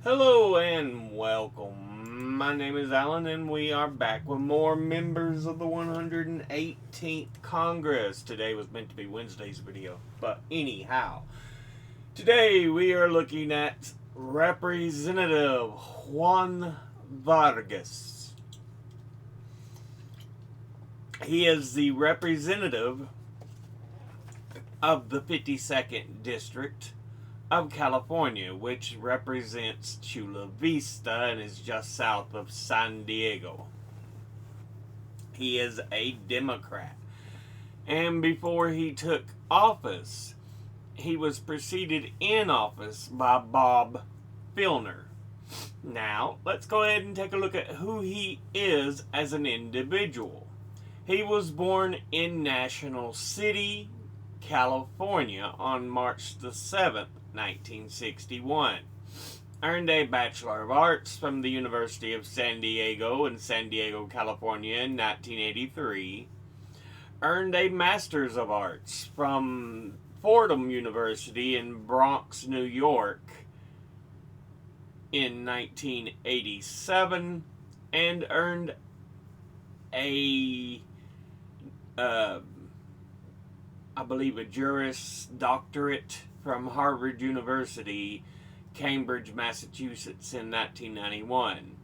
Hello and welcome. My name is Alan and we are back with more members of the 118th Congress. Today was meant to be Wednesday's video, but anyhow. Today we are looking at Representative Juan Vargas. He is the representative of the 52nd District of California, which represents Chula Vista and is just south of San Diego. He is a Democrat. And before he took office, he was preceded in office by Bob Filner. Now, let's go ahead and take a look at who he is as an individual. He was born in National City, California on March the 7th, 1961. Earned a Bachelor of Arts from the University of San Diego in San Diego, California in 1983. Earned a Master's of Arts from Fordham University in Bronx, New York in 1987. And earned a I believe a Juris Doctorate from Harvard University, Cambridge, Massachusetts in 1991.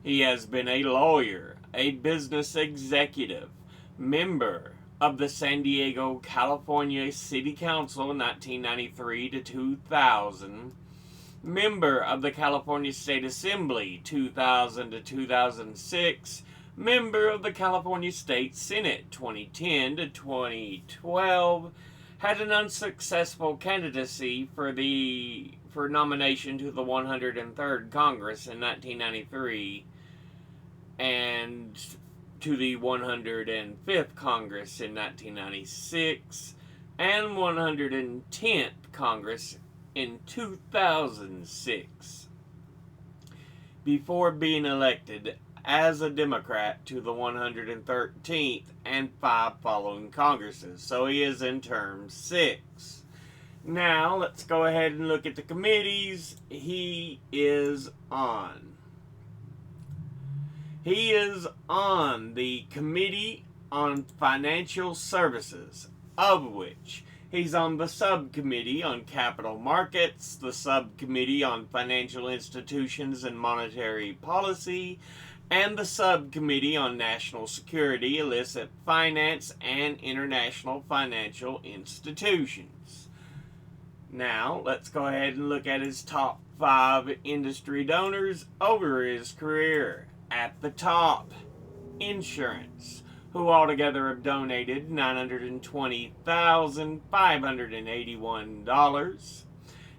He has been a lawyer, a business executive, member of the San Diego, California City Council 1993 to 2000, member of the California State Assembly 2000 to 2006, member of the California State Senate 2010 to 2012, had an unsuccessful candidacy for nomination to the 103rd Congress in 1993 and to the 105th Congress in 1996 and 110th Congress in 2006 before being elected as a Democrat to the 113th and 5 following Congresses. So he is in term 6. Now, let's go ahead and look at the committees he is on. He is on the Committee on Financial Services, of which he's on the Subcommittee on Capital Markets, the Subcommittee on Financial Institutions and Monetary Policy, and the Subcommittee on National Security, Illicit Finance, and International Financial Institutions. Now, let's go ahead and look at his top 5 industry donors over his career. At the top, insurance, who altogether have donated $920,581.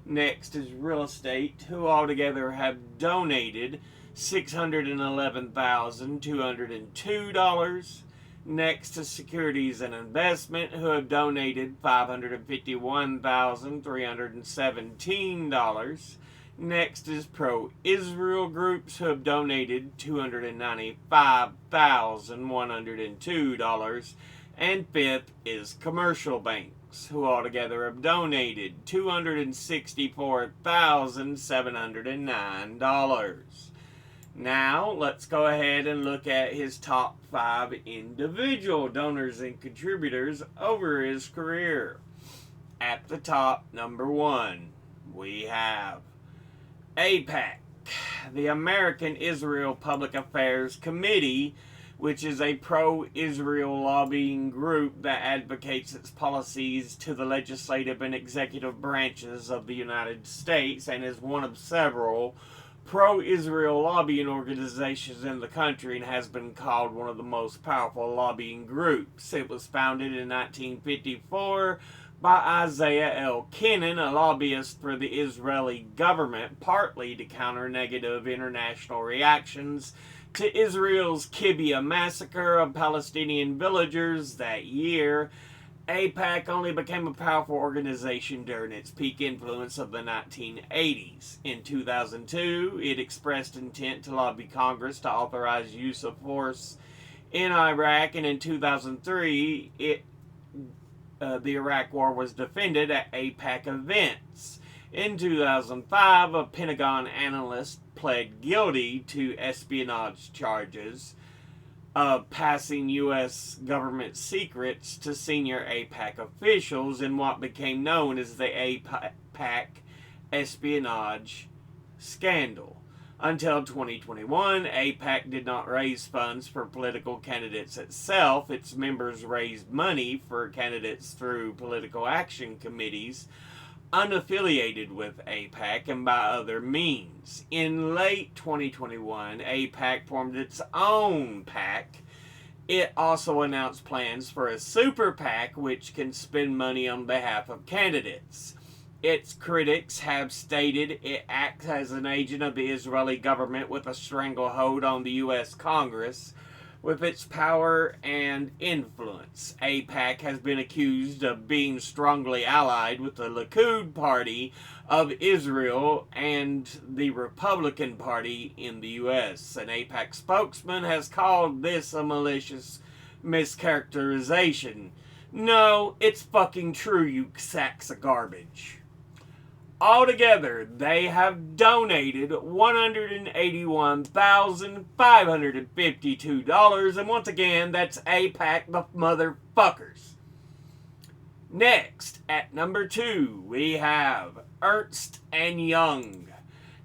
Next is real estate, who altogether have donated $611,202. Next is securities and investment, who have donated $551,317. Next is pro-Israel groups, who have donated $295,102. And fifth is commercial banks, who altogether have donated $264,709. Now, let's go ahead and look at his top 5 individual donors and contributors over his career. At the top, number 1, we have AIPAC, the American Israel Public Affairs Committee, which is a pro-Israel lobbying group that advocates its policies to the legislative and executive branches of the United States and is one of several pro-Israel lobbying organizations in the country and has been called one of the most powerful lobbying groups. It was founded in 1954 by Isaiah L. Kennan, a lobbyist for the Israeli government, partly to counter negative international reactions to Israel's Kibbutz massacre of Palestinian villagers that year. AIPAC only became a powerful organization during its peak influence of the 1980s. In 2002, it expressed intent to lobby Congress to authorize use of force in Iraq, and in 2003, the Iraq War was defended at AIPAC events. In 2005, a Pentagon analyst pled guilty to espionage charges of passing U.S. government secrets to senior AIPAC officials in what became known as the AIPAC espionage scandal. Until 2021, AIPAC did not raise funds for political candidates itself. Its members raised money for candidates through political action committees unaffiliated with AIPAC and by other means. In late 2021, AIPAC formed its own PAC. It also announced plans for a super PAC which can spend money on behalf of candidates. Its critics have stated it acts as an agent of the Israeli government with a stranglehold on the U.S. Congress with its power and influence. AIPAC has been accused of being strongly allied with the Likud Party of Israel and the Republican Party in the U.S. An AIPAC spokesman has called this a malicious mischaracterization. No, it's fucking true, you sacks of garbage. Altogether, they have donated $181,552, and once again, that's AIPAC the motherfuckers. Next, at number 2, we have Ernst & Young,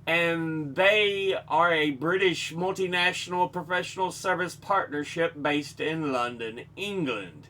and they are a British multinational professional service partnership based in London, England.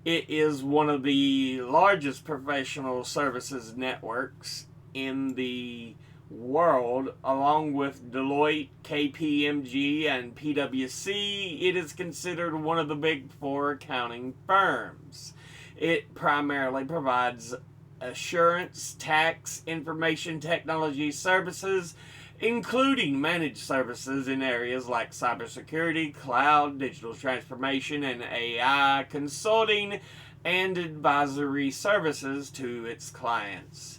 It is one of the largest professional services networks in the world, along with Deloitte, KPMG, and PwC. It is considered one of the big 4 accounting firms. It primarily provides assurance, tax, information technology services, including managed services in areas like cybersecurity, cloud, digital transformation, and AI, consulting and advisory services to its clients.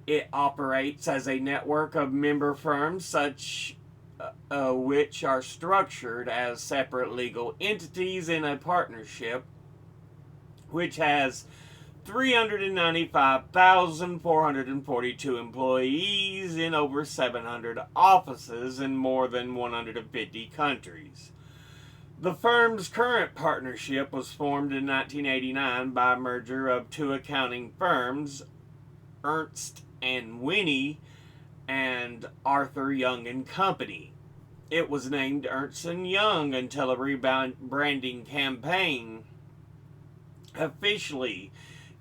It operates as a network of member firms such which are structured as separate legal entities in a partnership, which has 395,442 employees in over 700 offices in more than 150 countries. The firm's current partnership was formed in 1989 by a merger of 2 accounting firms, Ernst and Winnie and Arthur Young and Company. It was named Ernst & Young until a rebranding campaign officially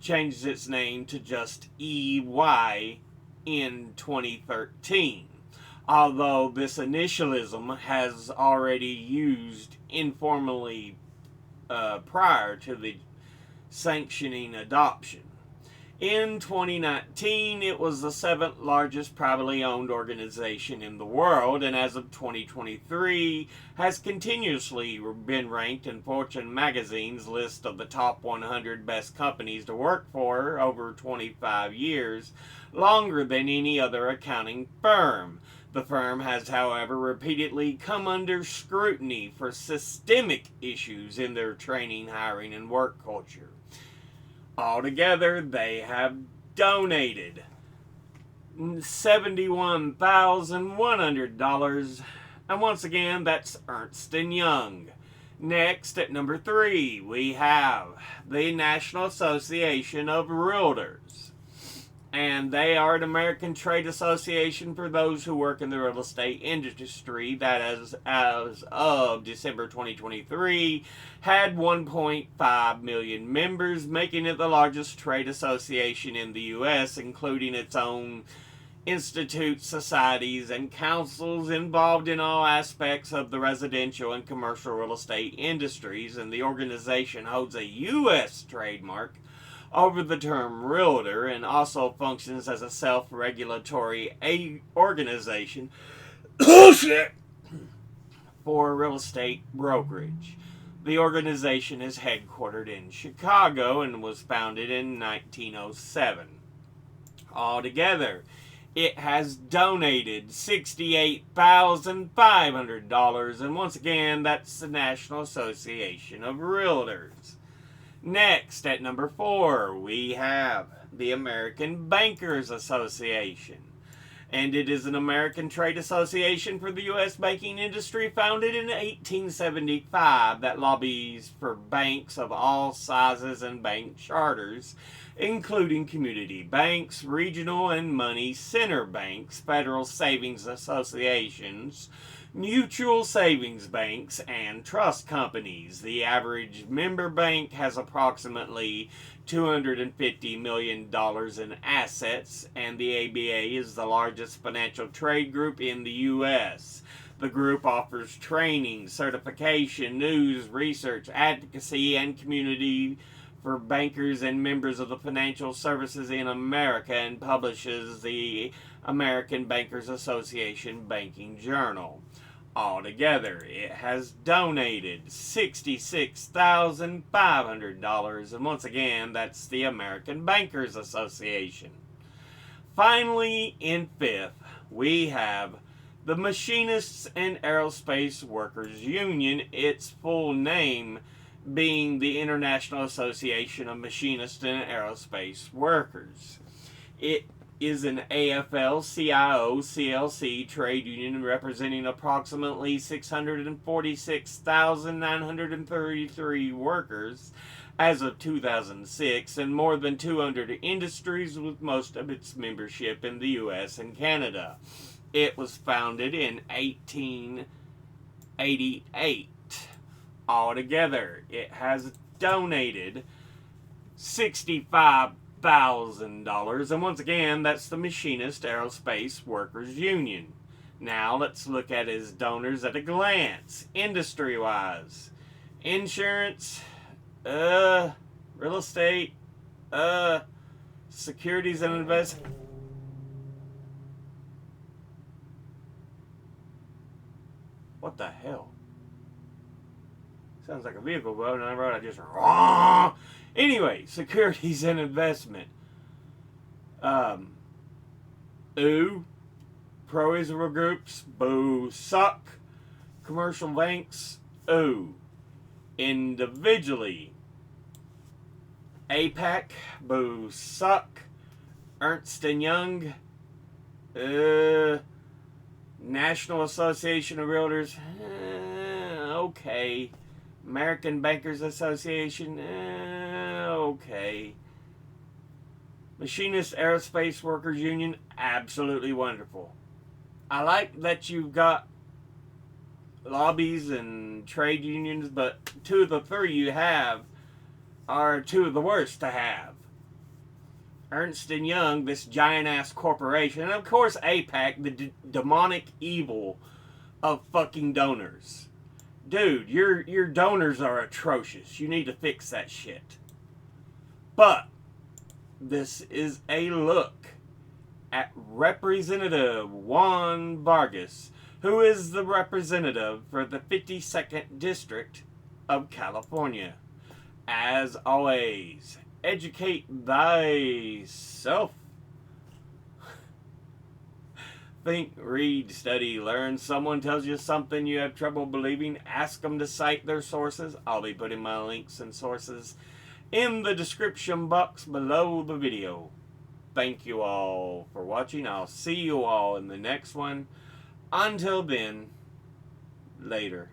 changed its name to just EY in 2013. Although this initialism has already used informally prior to the sanctioning adoption. In 2019, it was the 7th largest privately owned organization in the world, and as of 2023, has continuously been ranked in Fortune magazine's list of the top 100 best companies to work for over 25 years, longer than any other accounting firm. The firm has, however, repeatedly come under scrutiny for systemic issues in their training, hiring, and work culture. Altogether, they have donated $71,100, and once again, that's Ernst & Young. Next, at number 3, we have the National Association of Realtors, and they are an American trade association for those who work in the real estate industry that, as of December 2023, had 1.5 million members, making it the largest trade association in the U.S., including its own institutes, societies, and councils involved in all aspects of the residential and commercial real estate industries, and the organization holds a U.S. trademark over the term realtor and also functions as a self-regulatory organization for real estate brokerage. The organization is headquartered in Chicago and was founded in 1907. Altogether, it has donated $68,500, and once again, that's the National Association of Realtors. Next, at number 4, we have the American Bankers Association. And it is an American trade association for the U.S. banking industry founded in 1875 that lobbies for banks of all sizes and bank charters, including community banks, regional and money center banks, federal savings associations, mutual savings banks, and trust companies. The average member bank has approximately $250 million in assets, and the ABA is the largest financial trade group in the U.S. The group offers training, certification, news, research, advocacy, and community for bankers and members of the financial services in America, and publishes the American Bankers Association Banking Journal. Altogether, it has donated $66,500, and once again, that's the American Bankers Association. Finally, in fifth, we have the Machinists and Aerospace Workers Union, its full name being the International Association of Machinists and Aerospace Workers. It is an AFL-CIO CLC trade union representing approximately 646,933 workers as of 2006, and more than 200 industries, with most of its membership in the U.S. and Canada. It was founded in 1888. Altogether, it has donated $65,000, and once again, that's the Machinist Aerospace Workers Union. Now let's look at his donors at a glance. Industry-wise, insurance, real estate, securities and investment. What the hell? Sounds like a vehicle, but when I wrote, I just anyway, securities and investment. Pro Israel groups, boo, suck. Commercial banks, ooh. Individually, APAC, boo, suck. Ernst & Young, National Association of Realtors, okay. American Bankers Association, okay. Machinist Aerospace Workers Union, absolutely wonderful. I like that you've got lobbies and trade unions, but two of the three you have are two of the worst to have. Ernst & Young, this giant-ass corporation, and of course APAC, the demonic evil of fucking donors. Dude, your donors are atrocious. You need to fix that shit. But this is a look at Representative Juan Vargas, who is the representative for the 52nd District of California. As always, educate thyself. Think, read, study, learn. Someone tells you something you have trouble believing, ask them to cite their sources. I'll be putting my links and sources in the description box below the video. Thank you all for watching. I'll see you all in the next one. Until then, later.